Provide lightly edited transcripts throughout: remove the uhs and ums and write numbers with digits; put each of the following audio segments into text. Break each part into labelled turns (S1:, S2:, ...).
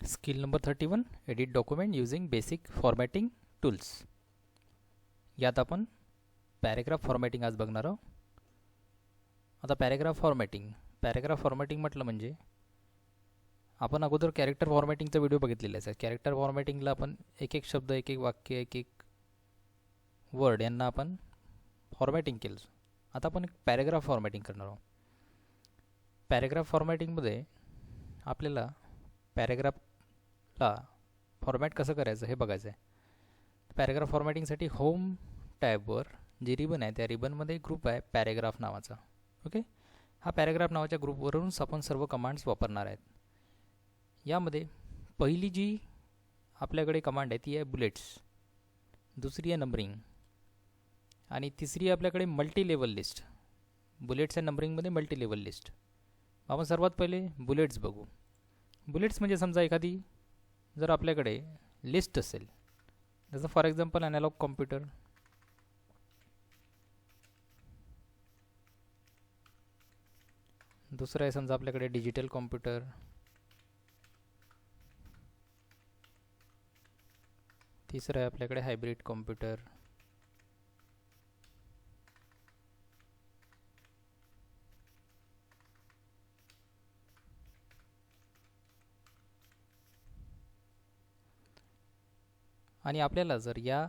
S1: Skill number 31 edit document using basic formatting tools. यात आपण paragraph formatting आज बघणार आहोत. आता पॅरेग्राफ फॉर्मॅटिंग म्हटलं म्हणजे आपण अगोदर कॅरेक्टर फॉर्मॅटिंगचा व्हिडिओ बघितलेलाच आहे. कॅरेक्टर फॉर्मॅटिंगला आपण एक एक शब्द, एक एक वाक्य, एक एक वर्ड यांना आपण फॉर्मॅटिंग केलं. आता आपण पॅरेग्राफ फॉर्मॅटिंग करणार आहोत. पॅरेग्राफ फॉर्मॅटिंगमध्ये आपल्याला पॅरेग्राफला फॉर्मॅट कसं करायचं हे बघायचं आहे. पॅरेग्राफ फॉर्मॅटिंगसाठी होम टॅबवर जे रिबन आहे त्या रिबनमध्ये ग्रुप आहे पॅरेग्राफ नावाचा. ओके, हा पॅरेग्राफ नावाच्या ग्रुपवरूनच आपण सर्व कमांड्स वापरणार आहेत. यामध्ये पहिली जी आपल्याकडे कमांड आहे ती आहे बुलेट्स, दुसरी आहे नंबरिंग आणि तिसरी आहे आपल्याकडे multi level list. Bullets and नंबरिंगमध्ये मल्टी लेवल लिस्ट. आपण सर्वात पहिले बुलेट्स बघू. बुलेट्स म्हणजे समजा एखादी जर आपल्याकडे लिस्ट असेल, जसं फॉर एक्झाम्पल ॲनालॉग कॉम्प्युटर, दुसरं आहे समजा आपल्याकडे डिजिटल कॉम्प्युटर, तिसरं आहे आपल्याकडे हायब्रिड कॉम्प्युटर, आणि आपल्याला जर या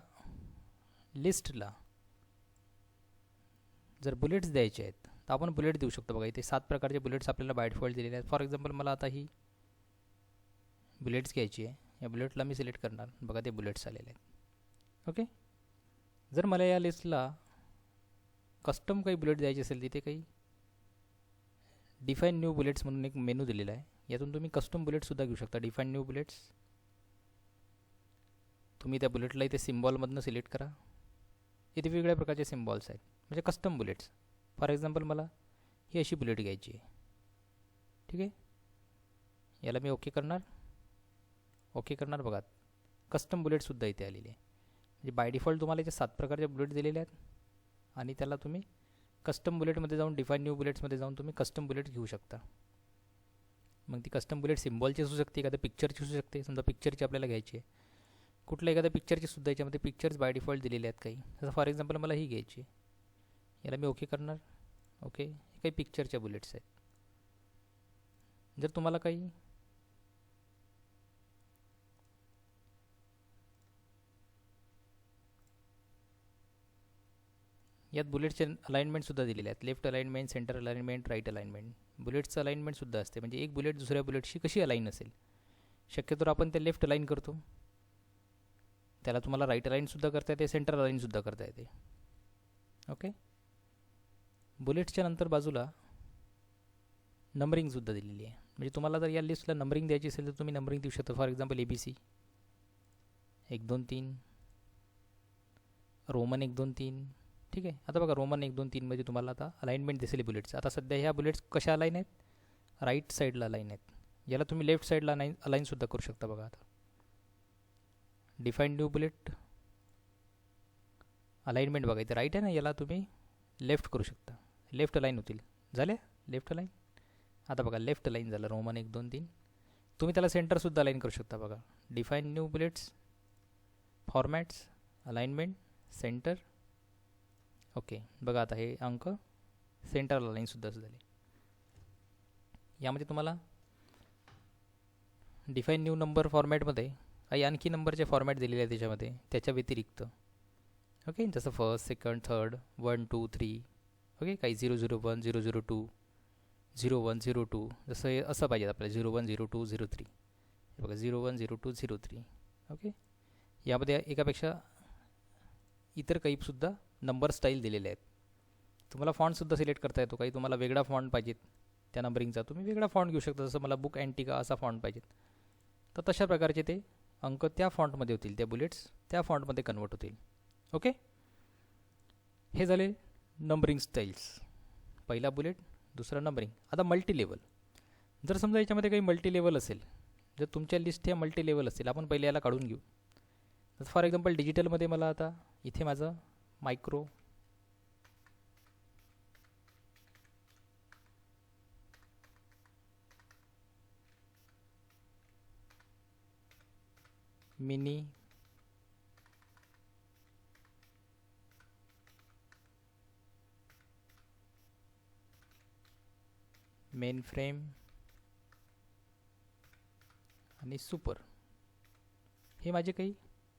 S1: लिस्टला जर बुलेट्स द्यायचे आहेत तर आपण बुलेट देऊ शकतो. बघा इथे 7 प्रकारचे बुलेट्स आपल्याला बाय डिफॉल्ट दिलेले आहेत. फॉर एक्झाम्पल मला आता ही बुलेट्स घ्यायची आहे, या बुलेटला मी सिलेक्ट करणार. बघा ते बुलेट्स आलेले आहेत. ओके, जर मला या लिस्टला कस्टम काही बुलेट द्यायचे असेल तिथे काही डिफाईन न्यू बुलेट्स म्हणून एक मेनू दिलेला आहे. यातून तुम्ही कस्टम बुलेट्ससुद्धा घेऊ शकता. डिफाईन न्यू बुलेट्स, तुम्ही त्या बुलेटला इथे सिम्बॉलमधनं सिलेक्ट करा. इथे वेगवेगळ्या प्रकारचे सिम्बॉल्स आहेत म्हणजे कस्टम बुलेट्स. फॉर एक्झाम्पल मला ही अशी बुलेट घ्यायची आहे. ठीक आहे, याला मी ओके करणार. बघा कस्टम बुलेटसुद्धा इथे आलेली आहे. म्हणजे बाय डिफॉल्ट तुम्हाला इथे 7 प्रकारचे बुलेट दिलेले आहेत आणि त्याला तुम्ही कस्टम बुलेटमध्ये जाऊन डिफाईन न्यू बुलेट्समध्ये जाऊन तुम्ही कस्टम बुलेट घेऊ शकता. मग ती कस्टम बुलेट सिम्बॉलची असू शकते, एखाद्या पिक्चरची असू शकते. समजा पिक्चरची आपल्याला घ्यायची आहे, कुठल्या एखाद्या पिक्चरची सुद्धा याच्यामध्ये पिक्चर्स बाय डिफॉल्ट दिलेले आहेत काही. जसं फॉर एक्झाम्पल मला ही घ्यायची, याला मी ओके करणार. ओके, हे काही पिक्चरच्या बुलेट्स आहेत. जर तुम्हाला काही यात बुलेटचे अलाइनमेंटसुद्धा दिलेले आहेत. Left alignment, centre alignment, right alignment. बुलेटचं अलाइनमेंटसुद्धा असते म्हणजे एक बुलेट दुसऱ्या बुलेटशी कशी अलाईन असेल. शक्यतो आपण ते लेफ्ट अलाईन करतो, त्याला तुम्हाला राईट अलाईनसुद्धा करता येते, सेंटर अलाईनसुद्धा करता येते. ओके, बुलेट्सच्या नंतर बाजूला नंबरिंगसुद्धा दिलेली आहे. म्हणजे तुम्हाला जर या लिस्टला नंबरिंग द्यायची असेल तर तुम्ही नंबरिंग देऊ शकता. For example ABC 1 2 3, Roman 1 2 3. ठीक आहे, आता बघा रोमन 1 2 3 मध्ये तुम्हाला आता अलाइनमेंट दिसेल बुलेट्स. आता सध्या ह्या बुलेट्स कशा अलाईन आहेत, राईट साईडला अलाईन आहेत. याला तुम्ही लेफ्ट साईडला अलाईनसुद्धा करू शकता. बघा आता डिफाईन न्यू बुलेट अलाइनमेंट बघा इथे राईट आहे ना, याला तुम्ही लेफ्ट करू शकता. लेफ्ट अलाईन होतील. झाले लेफ्ट अलाईन. आता बघा लेफ्ट अलाईन झालं रोमन 1 2 3. तुम्ही त्याला सेंटरसुद्धा अलाईन करू शकता. बघा define new bullets, formats, alignment, centre. Okay, बघा आता हे अंक सेंटर अलाईनसुद्धा झाले. यामध्ये तुम्हाला डिफाईन न्यू नंबर फॉर्मॅटमध्ये काही आणखी नंबरचे फॉर्मॅट दिलेले आहे त्याच्यामध्ये, त्याच्या व्यतिरिक्त. ओके, जसं फर्स्ट, सेकंड, थर्ड, 1 2 3. ओके, काही 001 002 01 02. जसं हे असं पाहिजे आपल्याला 01 02 03. हे बघा 01 02 03. ओके, यामध्ये एकापेक्षा इतर काहीसुद्धा नंबर स्टाईल दिलेले आहेत. तुम्हाला फॉन्टसुद्धा सिलेक्ट करता येतो. काही तुम्हाला वेगळा फॉन्ट पाहिजेत त्या नंबरिंगचा, तुम्ही वेगळा फॉन्ट घेऊ शकता. जसं मला बुक अँटिका असा फॉन्ट पाहिजेत, तर तशा प्रकारचे ते अंक त्या फॉन्टमध्ये होतील, त्या बुलेट्स त्या फॉन्टमध्ये कन्वर्ट होतील. ओके, हे झाले नंबरिंग स्टाईल्स. पहिला बुलेट, दुसरा नंबरिंग. आता मल्टी लेवल. जर समजा याच्यामध्ये काही मल्टी लेवल असेल, जर तुमच्या लिस्ट ह्या मल्टी लेवल असतील, आपण पहिले याला काढून घेऊ. जसं फॉर एक्झाम्पल डिजिटलमध्ये मला आता इथे माझं मायक्रो, मिनी, मेन फ्रेम आणि सुपर. हे माझे काही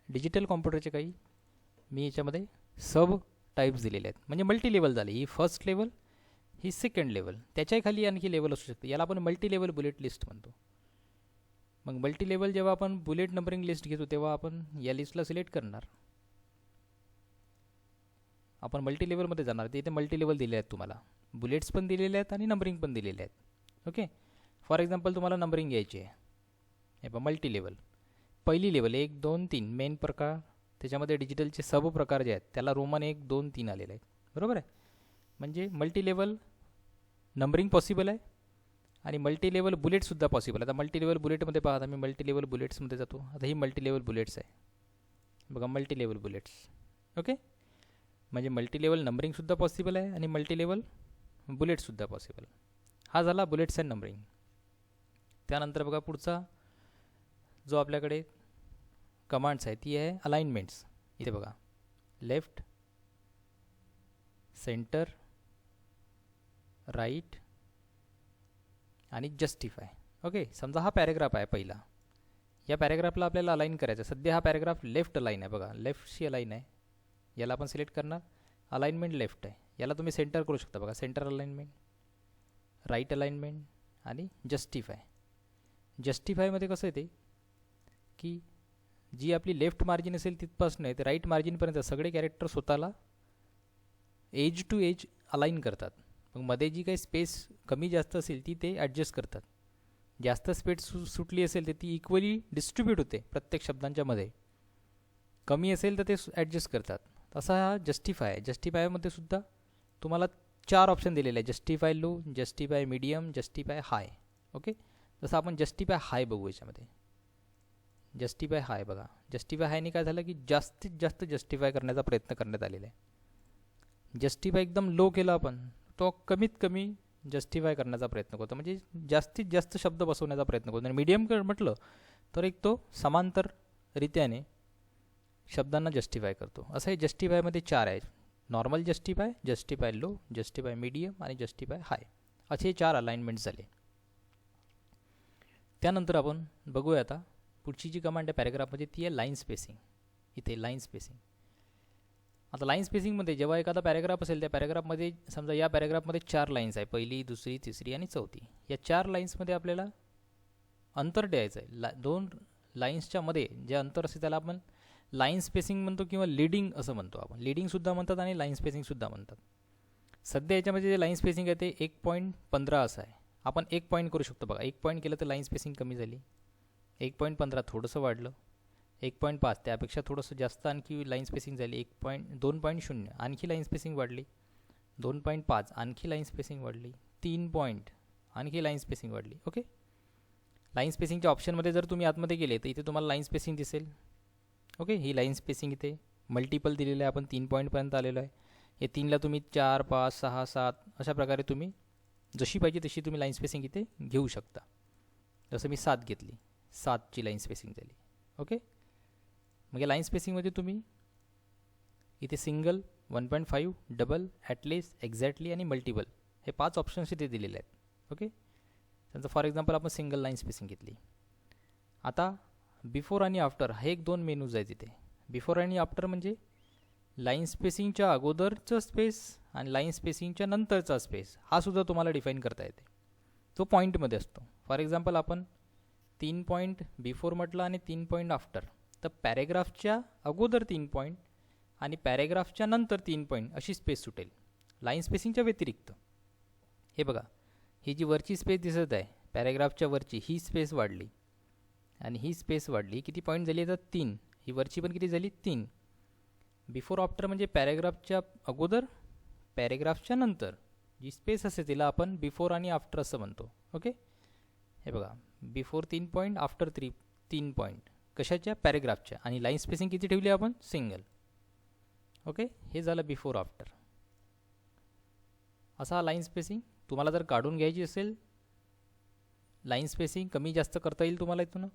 S1: डिजिटल कॉम्प्युटरचे काही मी याच्यामध्ये सब टाईप्स दिलेले आहेत. म्हणजे मल्टी लेवल झाले. ही फर्स्ट लेवल, ही सेकंड लेवल, त्याच्याही खाली आणखी लेवल असू शकते. याला आपण मल्टी लेवल बुलेट लिस्ट म्हणतो. मग मल्टी लेवल जेव्हा आपण बुलेट नंबरिंग लिस्ट घेतो तेव्हा आपण या लिस्टला सिलेक्ट करणार. आपण मल्टी लेवलमध्ये जाणार. ते इथे मल्टी लेवल दिले आहेत तुम्हाला. बुलेट्स पण दिलेले आहेत आणि नंबरिंग पण दिलेले आहेत. ओके. फॉर एक्झाम्पल तुम्हाला नंबरिंग घ्यायची आहे. हे पहा मल्टी लेवल. पहिली लेवल 1 2 3 मेन प्रकार, त्याच्यामध्ये डिजिटलचे सब प्रकार जे आहेत त्याला रोमन 1 2 3 आलेले आहेत. बरोबर आहे. म्हणजे मल्टी लेवल नंबरिंग पॉसिबल आहे आणि मल्टी लेवल बुलेटसुद्धा पॉसिबल आहे. आता मल्टी लेवल बुलेटमध्ये पहा, आता मी मल्टी लेवल बुलेट्समध्ये जातो. आता ही मल्टी लेवल बुलेट्स आहे बघा, मल्टी लेवल बुलेट्स. ओके. म्हणजे मल्टी लेवल नंबरिंगसुद्धा पॉसिबल आहे आणि मल्टी लेवल बुलेटसुद्धा पॉसिबल. हा झाला बुलेट्स अँड नंबरिंग. त्यानंतर बघा पुढचा जो आपल्याकडे कमांड्स आहे ती आहे अलाइनमेंट्स. इथे बघा लेफ्ट, सेंटर, राईट आणि जस्टिफाय. ओके. समजा हा पॅरेग्राफ आहे पहिला. या पॅरेग्राफला आपल्याला अलाइन करायचं. सध्या हा पॅरेग्राफ लेफ्ट अलाइन आहे बघा, लेफ्टशी अलाइन आहे. याला आपण सिलेक्ट करणार. अलाइनमेंट लेफ्ट आहे. याला तुम्ही सेंटर करू शकता बघा, सेंटर अलाइनमेंट, राईट अलाइनमेंट आणि जस्टिफाय. जस्टिफायमध्ये कसं येते की जी आपली लेफ्ट मार्जिन असेल तिथपासून ते राईट मार्जिनपर्यंत सगळे कॅरेक्टर स्वतःला एज टू एज अलाइन करतात. मग मध्ये जी काही स्पेस कमी जास्त असेल ती ते ॲडजस्ट करतात. जास्त स्पेस सुटली असेल तर ती इक्वली डिस्ट्रीब्यूट होते प्रत्येक शब्दांच्या मध्ये. कमी असेल तर ते ॲडजस्ट करतात. असा हा जस्टिफाय आहे. जस्टिफायमध्ये सुद्धा तुम्हाला 4 ऑप्शन दिलेले आहे. Justify low, justify medium, justify high. Okay. जसं आपण जस्टिफाय हाय बघू याच्यामध्ये. जस्टिफाय हाय बघा. जस्टिफाय हायने काय झालं की जास्तीत जास्त जस्टिफाय करण्याचा प्रयत्न करण्यात आलेला आहे. जस्टिफाय एकदम लो केला आपण, तो कमीत कमी जस्टिफाय करण्याचा प्रयत्न करतो. म्हणजे जास्तीत जास्त शब्द बसवण्याचा प्रयत्न करतो. आणि मीडियम म्हटलं तर एक तो समांतर रित्याने शब्दांना जस्टिफाय करतो. असं हे जस्टिफायमध्ये 4 आहे. Normal justify, justify low, justify medium आणि जस्टिफाय हाय, असे 4 अलाइनमेंट झाले. त्यानंतर आपण बघूया आता पुढची जी कमांड आहे पॅरेग्राफमध्ये ती आहे लाईन स्पेसिंग. इथे लाईन स्पेसिंग. आता लाईन स्पेसिंगमध्ये जेव्हा एखादा पॅरेग्राफ असेल त्या पॅरेग्राफमध्ये समजा या पॅरेग्राफमध्ये 4 लाईन्स आहे, पहिली, दुसरी, तिसरी आणि चौथी. या 4 लाईन्समध्ये आपल्याला अंतर द्यायचं आहे. 2 लाईन्सच्या मध्ये जे अंतर असते त्याला आपण लाईन स्पेसिंग म्हणतो किंवा लीडिंग असं म्हणतो. आपण लीडिंगसुद्धा म्हणतात आणि लाईन स्पेसिंगसुद्धा म्हणतात. सध्या याच्यामध्ये जे लाईन स्पेसिंग आहे ते 1.15 असं आहे. आपण 1 पॉईंट करू शकतो बघा. 1 पॉईंट केलं तर लाईन स्पेसिंग कमी झाली. 1.15 थोडंसं वाढलं. 1.5 त्यापेक्षा थोडंसं जास्त आणखी लाईन स्पेसिंग झाली. 2.0 आणखी लाईन स्पेसिंग वाढली. 2.5 आणखी लाईन स्पेसिंग वाढली. 3 पॉईंट आणखी लाईन स्पेसिंग वाढली. ओके. लाईन स्पेसिंगच्या ऑप्शनमध्ये जर तुम्ही आतमध्ये गेले तर इथे तुम्हाला लाईन स्पेसिंग दिसेल. ओके. ही लाईन स्पेसिंग इथे मल्टिपल दिलेलं आहे. आपण 3 पॉईंटपर्यंत आलेलो आहे. हे 3ला तुम्ही 4 5 6 7 अशा प्रकारे तुम्ही जशी पाहिजे तशी तुम्ही लाईन स्पेसिंग इथे घेऊ शकता. जसं मी 7 घेतली, 7ची लाईन स्पेसिंग झाली. ओके. मग या लाईन स्पेसिंगमध्ये तुम्ही इथे सिंगल, 1.5, डबल, ॲटलिस्ट, एक्झॅक्टली आणि मल्टिपल हे 5 ऑप्शन्स इथे दिलेले आहेत. ओके. त्यांचं फॉर एक्झाम्पल आपण सिंगल लाईन स्पेसिंग घेतली. आता बिफोर आणि आफ्टर हे 2 मेनूज आहेत इथे. बिफोर आणि आफ्टर म्हणजे लाईन स्पेसिंगच्या अगोदरचं स्पेस आणि लाईन स्पेसिंगच्या नंतरचा स्पेस हा सुद्धा तुम्हाला डिफाईन करता येते. तो पॉईंटमध्ये असतो. फॉर एक्झाम्पल आपण 3 पॉईंट बिफोर म्हटलं आणि 3 पॉईंट आफ्टर, तर पॅरेग्राफच्या अगोदर 3 पॉईंट आणि पॅरेग्राफच्या नंतर 3 पॉईंट अशी स्पेस सुटेल लाईन स्पेसिंगच्या व्यतिरिक्त. हे बघा, ही जी वरची स्पेस दिसत आहे पॅरेग्राफच्या वरची, ही स्पेस वाढली आणि ही स्पेस वाढली. किती पॉईंट झाली तर 3. ही वरची पण किती झाली 3. बिफोर आफ्टर म्हणजे पॅरेग्राफच्या अगोदर, पॅरेग्राफच्या नंतर जी स्पेस असते तिला आपण बिफोर आणि आफ्टर असं म्हणतो. ओके. हे बघा, बिफोर 3 पॉईंट, आफ्टर 3 पॉईंट कशाच्या, पॅरेग्राफच्या. आणि लाईन स्पेसिंग किती ठेवली आपण, सिंगल. ओके. हे झालं बिफोर आफ्टर. असा लाईन स्पेसिंग तुम्हाला जर काढून घ्यायची असेल, लाईन स्पेसिंग कमी जास्त करता येईल तुम्हाला इथून.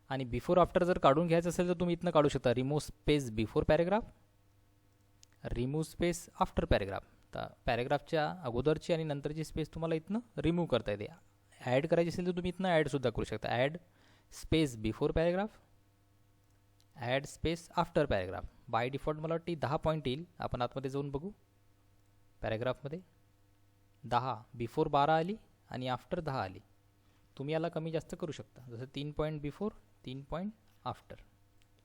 S1: आणि बिफोर आफ्टर जर काढून घ्यायचं असेल तर तुम्ही इथनं काढू शकता. Remove space before paragraph, remove space after paragraph. तर पॅरेग्राफच्या अगोदरची आणि नंतरची स्पेस तुम्हाला इथनं रिमूव्ह करता येते. ॲड करायची असेल तर तुम्ही इथनं ॲडसुद्धा करू शकता. Add space before paragraph, add space after paragraph. By default मला वाटते 10 पॉईंट येईल. आपण आतमध्ये जाऊन बघू. पॅरेग्राफमध्ये 10, बिफोर 12 आली आणि आफ्टर 10 आली. तुम्ही याला कमी जास्त करू शकता. जसं 3 point before, 3 point after.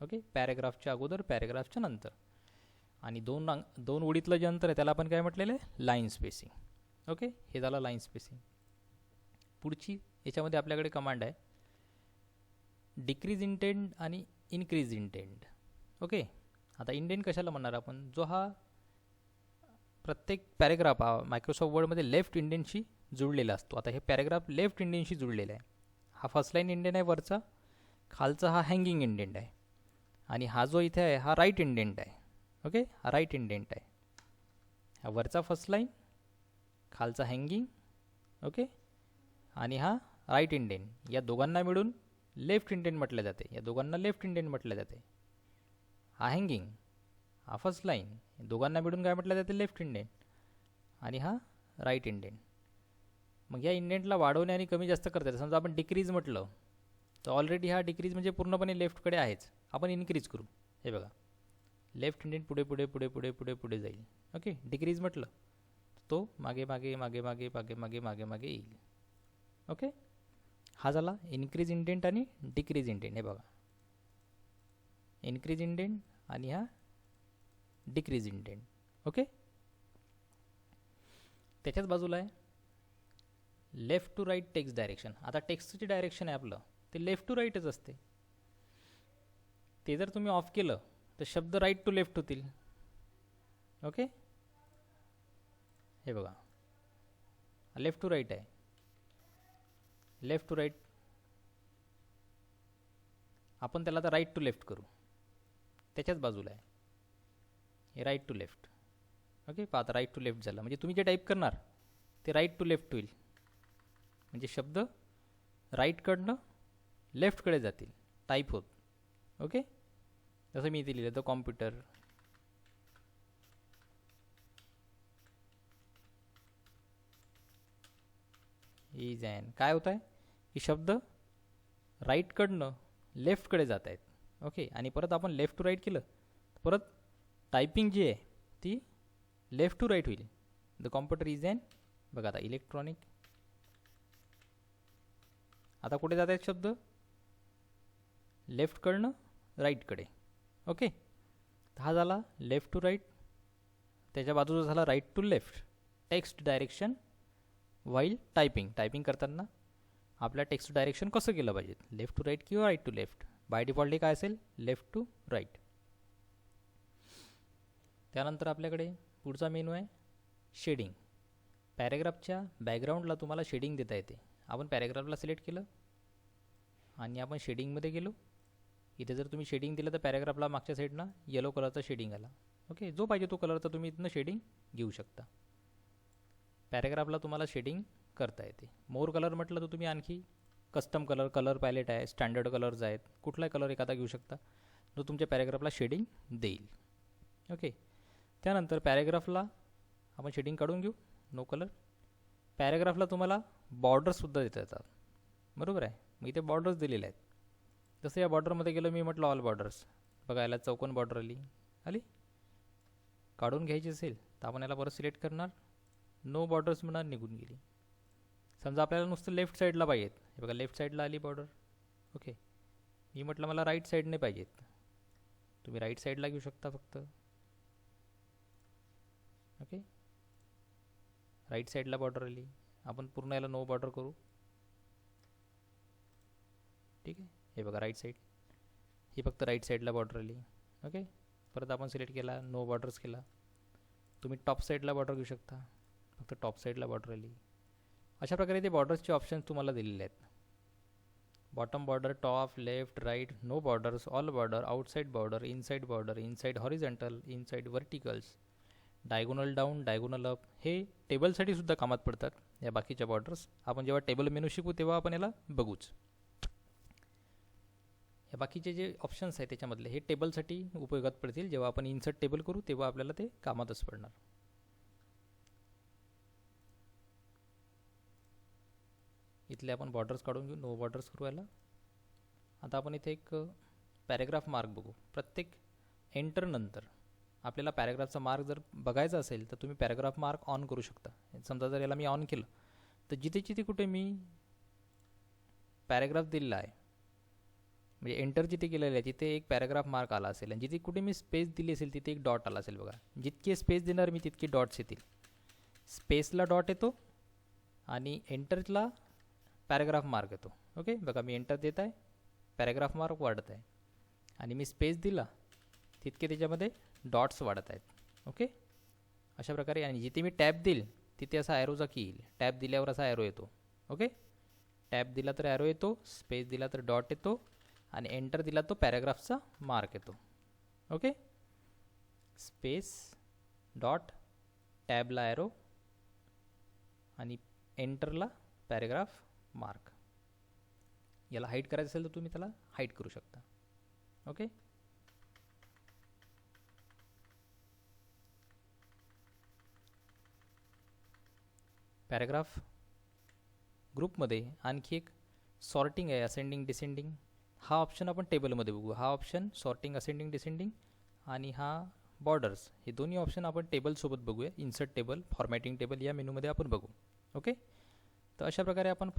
S1: Okay, पॅरेग्राफच्या अगोदर, पॅरेग्राफच्या नंतर. आणि दोन ओळीतलं जे अंतर आहे त्याला आपण काय म्हटलेलं आहे? Line spacing. ओके, हे झालं लाईन स्पेसिंग. पुढची याच्यामध्ये आपल्याकडे कमांड आहे डिक्रीज इंटेंड आणि इन्क्रीज इंटेंड. ओके, आता इंडेंट कशाला म्हणणार आपण? जो हा प्रत्येक पॅरेग्राफ हा मायक्रोसॉफ्ट वर्डमध्ये लेफ्ट इंडेंटशी जुळलेला असतो. आता हे पॅरेग्राफ लेफ्ट इंडेंटशी जुळलेला आहे. हा फर्स्ट लाईन इंडेंट आहे वरचा, खालचा हा हँगिंग इंडेंट आहे, आणि हा जो इथे आहे हा राईट इंडेंट आहे. ओके, हा राईट इंडेंट आहे. हा वरचा फर्स्ट लाईन, खालचा हँगिंग. ओके, आणि हा राईट इंडेंट. या दोघांना मिळून लेफ्ट इंडेंट म्हटलं जाते. या दोघांना लेफ्ट इंडेंट म्हटलं जाते. हा हँगिंग, हा फर्स्ट लाईन, दोघांना मिळून काय म्हटलं जाते? Left indent. आणि हा राईट इंडेंट. मग या इंडेंटला वाढवणे आणि कमी जास्त करता येतं. समजा आपण डिक्रीज म्हटलं तर ऑलरेडी हा डिक्रीज म्हणजे पूर्णपणे लेफ्टकडे आहेच. आपण इन्क्रीज करू. हे बघा, लेफ्ट इंडेंट पुढे पुढे पुढे पुढे पुढे पुढे जाईल. ओके, डिक्रीज म्हटलं तो मागे मागे मागे मागे मागे मागे मागे मागे येईल. ओके, हा झाला इन्क्रीज इंडेंट आणि डिक्रीज इंडेंट. हे बघा, इन्क्रीज इंडेंट आणि हा डिक्रीज इंडेंट. ओके, त्याच्याच बाजूला आहे left to right text direction. आता टेक्स्टची डायरेक्शन आहे आपलं ते लेफ्ट टू राईटच असते. ते जर तुम्ही ऑफ केलं तर शब्द राईट टू लेफ्ट होतील. ओके, हे बघा, लेफ्ट टू राईट आहे, लेफ्ट टू राईट. आपण त्याला आता राईट टू लेफ्ट करू. त्याच्याच बाजूला आहे हे राईट टू लेफ्ट. ओके, पहा आता राईट टू लेफ्ट झालं. म्हणजे तुम्ही जे टाईप करणार ते राईट टू लेफ्ट होईल. म्हणजे शब्द राईटकडनं लेफ्टकडे जातील टाईप होत. ओके, जसं मी इथे लिहिलं द कॉम्प्युटर. इज अँड काय होत आहे की शब्द राईटकडनं लेफ्टकडे जात आहेत. ओके, आणि परत आपण लेफ्ट टू राईट केलं परत टायपिंग जी आहे ती लेफ्ट टू राईट होईल. द कॉम्प्युटर इज अँड, बघा आता इलेक्ट्रॉनिक. आता कुठे जात आहेत शब्द? लेफ्टकडनं राईटकडे. ओके, हा झाला लेफ्ट टू राईट. त्याच्या बाजूचा झाला right to left text direction while typing. Typing करताना आपल्या टेक्स्ट डायरेक्शन कसं केलं पाहिजे? लेफ्ट टू राईट किंवा right to left. By default काय असेल? Left to right. त्यानंतर आपल्याकडे पुढचा मेनू आहे शेडिंग. पॅरेग्राफच्या बॅकग्राऊंडला तुम्हाला शेडिंग देता येते. आपण पॅरेग्राफला सिलेक्ट केलं आणि आपण शेडिंगमध्ये गेलो. इथे जर तुम्ही शेडिंग दिलं तर पॅरेग्राफला मागच्या साईडनं येलो कलरचा शेडिंग आला. ओके, जो पाहिजे तो कलरचा तुम्ही इथनं शेडिंग घेऊ शकता. पॅरेग्राफला तुम्हाला शेडिंग करता येते. मोर कलर म्हटलं तर तुम्ही आणखी कस्टम कलर, कलर पॅलेट आहे, स्टँडर्ड कलर्स आहेत, कुठलाही कलर एखादा घेऊ शकता जो तुमच्या पॅरेग्राफला शेडिंग देईल. ओके, त्यानंतर पॅरेग्राफला आपण शेडिंग काढून घेऊ. No colour. पॅरेग्राफला तुम्हाला बॉर्डर्ससुद्धा देता येतात. बरोबर आहे, मग इथे बॉर्डर्स दिलेले आहेत. जसं या बॉर्डरमध्ये गेलो मी, म्हटलं ऑल बॉर्डर्स. बघा, याला चौकोन बॉर्डर आली. काढून घ्यायची असेल तर आपण याला परत सिलेक्ट करणार, नो बॉर्डर्स म्हणणार, निघून गेली. समजा आपल्याला नुसतं लेफ्ट साईडला पाहिजेत. हे बघा, लेफ्ट साईडला आली बॉर्डर. ओके, मी म्हटलं मला राईट साईडने पाहिजेत. तुम्ही राईट साईडला घेऊ शकता फक्त. ओके, राईट साईडला बॉर्डर आली. आपण पूर्ण याला नो बॉर्डर करू. ठीक आहे, हे बघा राईट साईड, ही फक्त राईट साईडला बॉर्डर आली. ओके, परत आपण सिलेक्ट केला, नो बॉर्डर्स केला. तुम्ही टॉप साईडला बॉर्डर घेऊ शकता, फक्त टॉप साईडला बॉर्डर आली. अशा प्रकारे ते बॉर्डर्सचे ऑप्शन्स तुम्हाला दिलेले आहेत. Bottom border, top, left, right, no borders, all border, outside border, inside horizontal, inside verticals, diagonal down, diagonal up. हे टेबलसाठी सुद्धा कामात पडतात या बाकीच्या बॉर्डर्स. आपण जेव्हा टेबल मेनू शिकू तेव्हा आपण याला बघूच. हे बाकीचे जे ऑप्शन्स आहेत त्याच्यामधले हे टेबलसाठी उपयोगात पडतील. जेव्हा आपण इन्सर्ट टेबल करू तेव्हा आपल्याला ते कामातच पडणार. इथले आपण बॉर्डर्स काढून घेऊ, नो बॉर्डर्स करू याला. आता आपण इथे एक पॅरेग्राफ मार्क बघू. प्रत्येक एंटर नंतर आपल्याला पॅरेग्राफचा मार्क जर बघायचा असेल तर तुम्ही पॅरेग्राफ मार्क ऑन करू शकता. समजा जर याला मी ऑन केलं तर जिथे जिथे कुठे मी पॅरेग्राफ दिलेला आहे, म्हणजे एंटर जिथे केलेलं आहे तिथे एक पॅरेग्राफ मार्क आला असेल, आणि जिथे कुठे मी स्पेस दिली असेल तिथे एक डॉट आला असेल. बघा, जितके स्पेस देणार मी तितके डॉट्स येतील. स्पेसला डॉट येतो आणि एंटरला पॅरेग्राफ मार्क येतो. ओके, बघा मी एंटर देत आहे, पॅरेग्राफ मार्क वाढत आहे, आणि मी स्पेस दिला तितके त्याच्यामध्ये डॉट्स वाढत आहेत. ओके, अशा प्रकारे. आणि जिथे मी टॅब देईल तिथे असा ॲरोचा की येईल. टॅब दिल्यावर असा ॲरो येतो. ओके, टॅब दिला तर ॲरो येतो, स्पेस दिला तर डॉट येतो, आणि एंटर दिला तो पॅरेग्राफचा मार्क येतो. ओके, स्पेस डॉट टॅबला ॲरो आणि एंटरला पॅरेग्राफ मार्क. याला हाईड करायचं असेल तर तुम्ही त्याला हाईड करू शकता. ओके, पॅरेग्राफ ग्रुपमध्ये आणखी एक सॉर्टिंग आहे, असेंडिंग डिसेंडिंग. हा ऑप्शन आपण टेबलमध्ये बघू. हा ऑप्शन सॉर्टिंग असेंडिंग डिसेंडिंग आणि हा बॉर्डर्स, हे दोन्ही ऑप्शन आपण टेबलसोबत बघूया. इन्सर्ट टेबल, फॉर्मॅटिंग टेबल या मेनूमध्ये आपण बघू. ओके, तर अशा प्रकारे आपण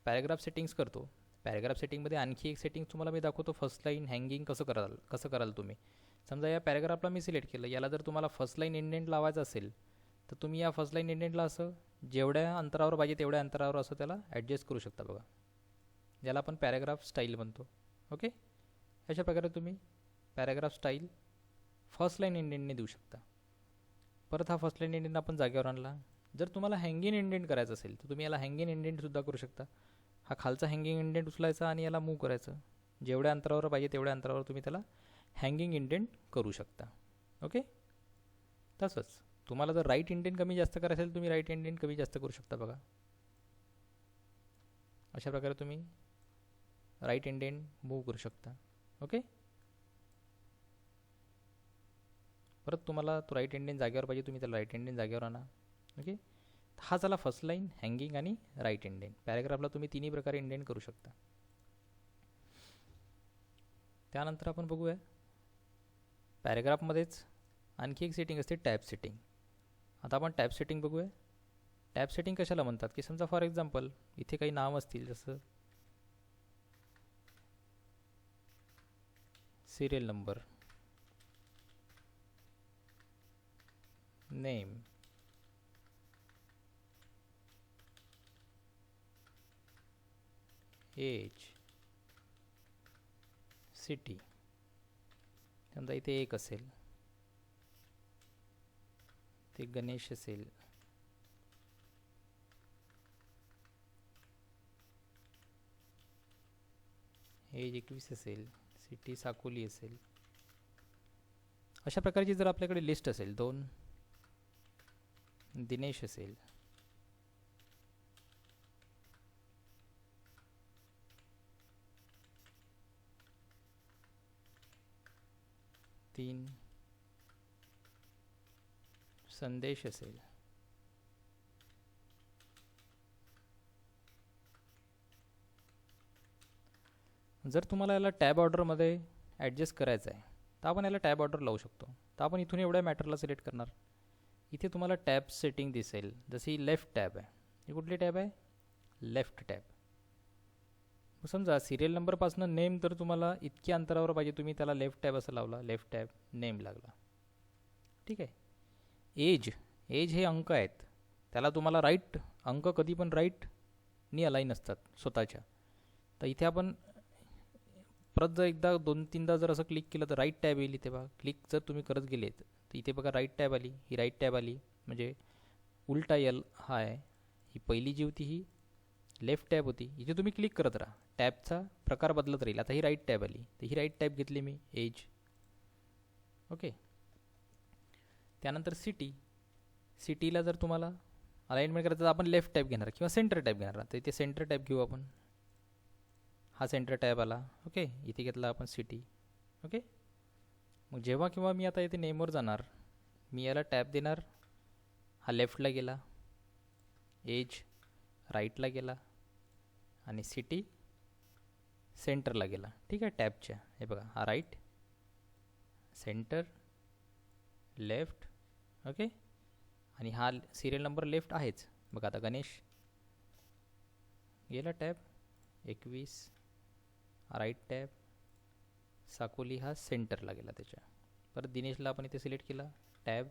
S1: पॅरेग्राफ सेटिंग्स करतो. पॅरेग्राफ सेटिंगमध्ये आणखी एक सेटिंग तुम्हाला मी दाखवतो. फर्स्ट लाईन हँगिंग कसं कराल तुम्ही. समजा या पॅरेग्राफला मी सिलेक्ट केलं, याला जर तुम्हाला फर्स्ट लाईन इंडेंट लावायचं असेल तर तुम्ही या फर्स्ट लाईन इंडेंटला असं जेवढ्या अंतरावर पाहिजे तेवढ्या अंतरावर असं त्याला ॲडजस्ट करू शकता. बघा, ज्याला आपण पॅरेग्राफ स्टाईल म्हणतो. ओके, अशा प्रकारे तुम्ही पॅरेग्राफ स्टाईल फर्स्ट लाईन इंडेंटने देऊ शकता. परत हा फर्स्ट लाईन इंडेंट आपण जागेवर आणला. जर तुम्हाला हँगिंग इंडेंट करायचं असेल तर तुम्ही याला हँगिंग इंडेंटसुद्धा करू शकता. हा खालचा हँगिंग इंडेंट उचलायचा आणि याला मूव्ह करायचं. जेवढ्या अंतरावर पाहिजे तेवढ्या अंतरावर तुम्ही त्याला हँगिंग इंडेंट करू शकता. ओके, तसंच तुम्हाला जर राईट इंडेंट कमी जास्त करायचं असेल तुम्ही राईट इंडेंट कमी जास्त करू शकता. बघा, अशा प्रकारे तुम्ही राईट इंडेंट मूव्ह करू शकता. ओके, परत तुम्हाला तो राईट इंडेंट जागेवर पाहिजे तुम्ही त्याला राईट इंडेंट जागेवर आणा. ओके, हा झाला फर्स्ट लाईन, हँगिंग आणि राईट इंडेंट. पॅरेग्राफला तुम्ही तिन्ही प्रकारे इंडेंट करू शकता. त्यानंतर आपण बघूया पॅरेग्राफमध्येच आणखी एक सेटिंग असते, टॅब सेटिंग. आता आपण टॅब सेटिंग बघूया. टॅब सेटिंग कशाला म्हणतात की समजा फॉर एक्झाम्पल इथे काही नाव असतील, जसं serial number, name, age, city. समजा इथे एक असेल, ते गणेश असेल, एज 21 असेल, सिटी साकोली असेल. अशा प्रकारची जर आपल्याकडे लिस्ट असेल, 2 दिनेश असेल, 3 संदेश असेल, जर तुम्हाला याला टॅब ऑर्डरमध्ये ॲडजस्ट करायचं आहे तर आपण याला टॅब ऑर्डर लावू शकतो. तर आपण इथून एवढ्या मॅटरला सिलेक्ट करणार. इथे तुम्हाला टॅब सेटिंग दिसेल, जशी लेफ्ट टॅब आहे. ही कुठली टॅब आहे? Left tab. समजा सिरियल नंबरपासून नेम तर तुम्हाला इतक्या अंतरावर पाहिजे, तुम्ही त्याला लेफ्ट टॅब असं लावला, लेफ्ट टॅब नेम लागला. ठीक आहे. एज हे अंक आहेत, त्याला तुम्हाला राईट अंक कधी पण राईटनी अलाईन असतात स्वतःच्या. तर इथे आपण परत जर एकदा 2-3दा जर असं क्लिक केलं तर राईट टॅब येईल. इथे बघा, क्लिक जर तुम्ही करत गेलेत तर इथे बघा राईट टॅब आली. ही राईट टॅब आली म्हणजे उलटा यल हा आहे. ही पहिली जी होती ही लेफ्ट टॅब होती. इथे तुम्ही क्लिक करत राहा, टॅबचा प्रकार बदलत राहील. आता ही राईट टॅब आली तर ही राईट टॅब घेतली मी, एज. ओके. त्यानंतर सिटीला जर तुम्हाला अलाइनमेंट करायचं तर आपण लेफ्ट टॅब घेणार किंवा सेंटर टॅब घेणार. तर इथे सेंटर टॅब घेऊ आपण. हा सेंटर टॅब आला. ओके, इथे घेतला आपण सिटी. ओके, मग जेव्हा केव्हा मी आता इथे नेमवर जाणार, मी याला टॅब देणार. हा लेफ्टला गेला, एज राईटला गेला आणि सिटी सेंटरला गेला. ठीक आहे, टॅबच्या हे बघा, हा राईट, सेंटर, लेफ्ट. ओके, आणि हा सिरियल नंबर लेफ्ट आहेच. बघा आता गणेश गेला टॅब 21, राईट टॅब, साकोली हा सेंटरला गेला त्याच्या. परत दिनेशला आपण इथे सिलेक्ट केला, टॅब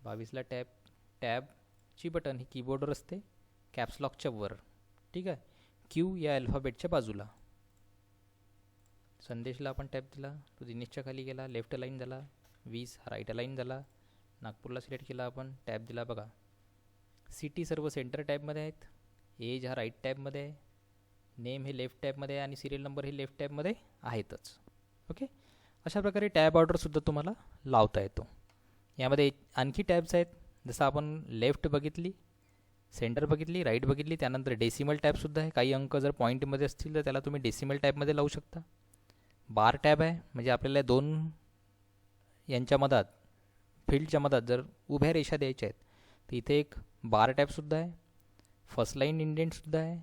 S1: 22ला टॅब. टॅबची बटन ही कीबोर्डवर असते, कॅप्सलॉकच्या वर. ठीक आहे, क्यू या अल्फाबेटच्या बाजूला. संदेशला आपण टॅब दिला, तो दिनेशच्या खाली गेला, लेफ्ट अलाइन झाला. 20 हा राईट अलाइन झाला. नागपूरला सिलेक्ट केला आपण, टॅब दिला. बघा सिटी सर्व सेंटर टॅबमध्ये आहेत, एज हा राईट टॅबमध्ये आहे, नेम हे लेफ्ट टॅबमध्ये आहे आणि सिरियल नंबर हे लेफ्ट टॅबमध्ये आहेतच. ओके, अशा प्रकारे टॅब ऑर्डरसुद्धा तुम्हाला लावता येतो. यामध्ये आणखी टॅब्स आहेत, जसं आपण लेफ्ट बघितली, सेंटर बघितली, राईट बघितली, त्यानंतर डेसिमल टॅबसुद्धा आहे. काही अंक जर पॉईंटमध्ये असतील तर त्याला तुम्ही डेसिमल टॅबमध्ये लावू शकता. बार टॅब आहे, म्हणजे आपल्याला दोन यांच्या मधात, फील्डच्या मधात जर उभ्या रेषा द्यायच्या आहेत तर इथे एक बार टॅबसुद्धा आहे. फर्स्ट लाईन इंडेंटसुद्धा आहे,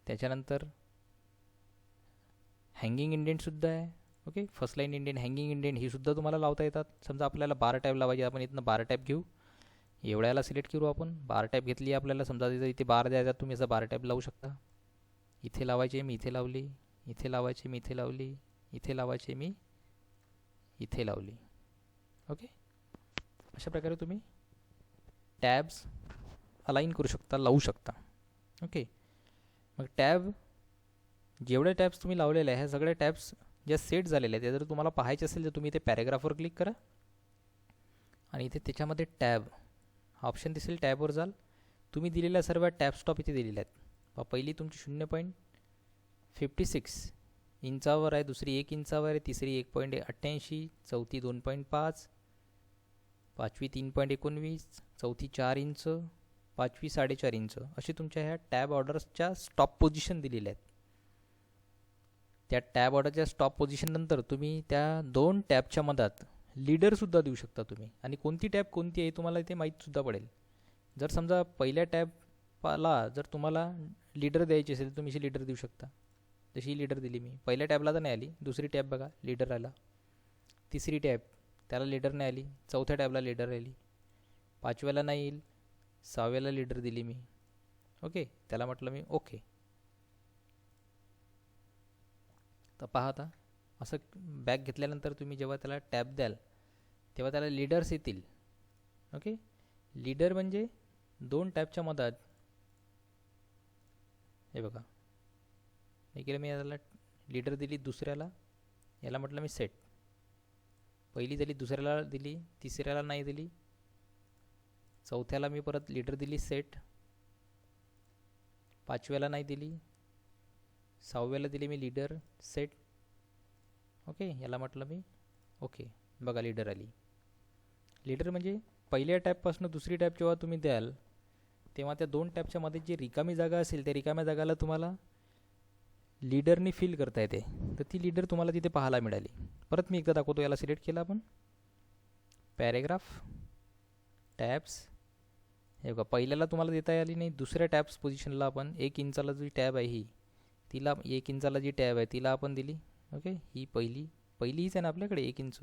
S1: त्याच्यानंतर हँगिंग इंडेंटसुद्धा आहे. Okay, first line indent, hanging indent ही सुद्धा तुम्हाला लावता येतात. समजा आपल्याला बार टॅब लावायची, आपण इथनं बार टॅब घेऊ, एवढ्याला सिलेक्ट करू आपण. बार टॅब घेतली आपल्याला, समजा तिथं इथे बार द्यायचा, तुम्ही असं बार टॅब लावू शकता. इथे लावायचे मी इथे लावली, इथे लावायची मी इथे लावली, इथे लावायचे मी इथे लावली. ओके, अशा प्रकारे तुम्ही टॅब्स अलाइन करू शकता, लावू शकता. ओके, मग टॅब, जेवढे टॅब्स तुम्ही लावलेले आहे ह्या सगळ्या टॅब्स ज्या सेट झालेल्या आहेत, त्या जर तुम्हाला पाहायचे असेल तर तुम्ही इथे पॅरेग्राफवर क्लिक करा आणि इथे त्याच्यामध्ये टॅब हा ऑप्शन दिसेल, टॅबवर जाल. तुम्ही दिलेल्या सर्व टॅब स्टॉप इथे दिलेल्या आहेत. पहिली तुमची 0.56 इंचावर आहे, दुसरी 1 इंचावर आहे, तिसरी 1.88, चौथी 2.5, पाचवी 3.19, चौथी 4 इंच, पाचवी 4.5 इंच, अशी तुमच्या ह्या टॅब ऑर्डर्सच्या स्टॉप पोझिशन दिलेल्या आहेत. त्या टॅब ऑर्डरच्या स्टॉप पोझिशन नंतर तुम्ही त्या दोन टॅबच्या मधात लीडरसुद्धा देऊ शकता तुम्ही. आणि कोणती टॅब कोणती आहे तुम्हाला इथे माहीतसुद्धा पडेल. जर समजा पहिल्या टॅबला जर तुम्हाला लीडर द्यायची असेल तर तुम्ही अशी लीडर देऊ शकता. जशी लीडर दिली मी, पहिल्या टॅबला तर नाही आली, दुसरी टॅब बघा लीडर आला, तिसरी टॅब त्याला लीडर नाही आली, चौथ्या टॅबला लीडर आली, पाचव्याला नाही येईल, सहाव्याला लीडर दिली मी. ओके, त्याला म्हटलं मी ओके. तर पहा आता असं बॅक घेतल्यानंतर तुम्ही जेव्हा त्याला टॅब द्याल तेव्हा त्याला लीडर्स येतील. ओके, लीडर म्हणजे दोन टॅबच्या मधात, हे बघा हे केलं मी, याला लीडर दिली, दुसऱ्याला याला म्हटलं मी सेट. पहिली दिली, दुसऱ्याला दिली, तिसऱ्याला नाही दिली, चौथ्याला मी परत लीडर दिली सेट, पाचव्याला नाही दिली, सहाव्याला दिली मी लीडर सेट. ओके, याला म्हटलं मी ओके. बघा लीडर आली. लीडर म्हणजे पहिल्या टॅबपासून दुसरी टॅब जेव्हा तुम्ही द्याल तेव्हा त्या दोन टॅबच्या मध्ये जी रिकामी जागा असेल त्या रिकाम्या जागाला तुम्हाला लीडरनी फिल करता येते. तर ती लीडर तुम्हाला तिथे पाहायला मिळाली. परत मी एकदा दाखवतो, याला सिलेक्ट केला आपण, पॅरेग्राफ, टॅब्स. हे बघा पहिल्याला तुम्हाला देता आली नाही, दुसऱ्या टॅब्स पोझिशनला आपण 1 इंचाला जी टॅब आहे ही, तिला 1 इंचाला जी टॅब आहे तिला आपण दिली. ओके, ही पहिली हीच आहे ना आपल्याकडे 1 इंच,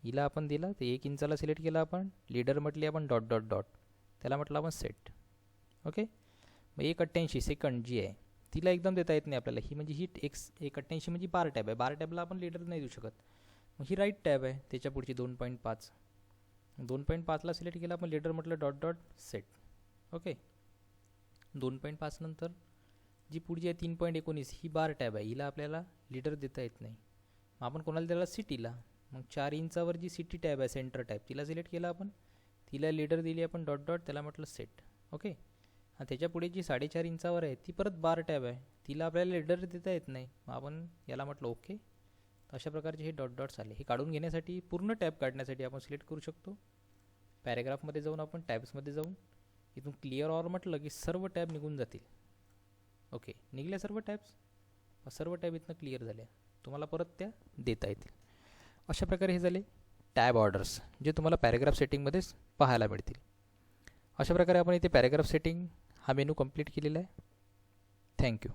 S1: हिला आपण दिला. तर 1 इंचाला सिलेक्ट केला आपण, लीडर म्हटली आपण डॉट डॉट डॉट, त्याला म्हटलं आपण सेट. ओके, मग 1.88 सेकंड जी आहे तिला एकदम देता येत नाही आपल्याला, ही म्हणजे ही 1.88 म्हणजे बार टॅब आहे, बार टॅबला आपण लीडर नाही देऊ शकत. मग ही राईट टॅब आहे, त्याच्या पुढची 2.5, 2.5ला सिलेक्ट केला आपण, लीडर म्हटलं डॉट डॉट सेट. ओके, 2.5 नंतर जी पुढची आहे 3.19 ही बार टॅब आहे, हिला आपल्याला लीडर देता येत नाही. मग आपण कोणाला दिला, सिटीला. मग 4 इंचावर जी सिटी टॅब आहे, सेंटर टॅब, तिला सिलेक्ट केला आपण, तिला लीडर दिली आपण डॉट डॉट, त्याला म्हटलं सेट. ओके, आणि त्याच्या पुढे जी 4.5 इंचावर आहे ती परत बार टॅब आहे, तिला आपल्याला लीडर देता येत नाही. मग आपण याला म्हटलं ओके. अशा प्रकारचे हे डॉट डॉट्स आले. हे काढून घेण्यासाठी, पूर्ण टॅब काढण्यासाठी आपण सिलेक्ट करू शकतो, पॅरेग्राफमध्ये जाऊन आपण टॅब्समध्ये जाऊन इथून क्लिअर ऑर म्हटलं की सर्व टॅब निघून जातील. ओके, निघल्या सर्व टॅब्स. सर्व टॅब इथनं क्लिअर झाले, तुम्हाला परत त्या देता येतील. अशा प्रकारे हे झाले टॅब ऑर्डर्स, जे तुम्हाला पॅरेग्राफ सेटिंगमध्येच पाहायला मिळतील. अशा प्रकारे आपण इथे पॅरेग्राफ सेटिंग हा मेनू कंप्लीट केलेला आहे. थँक्यू.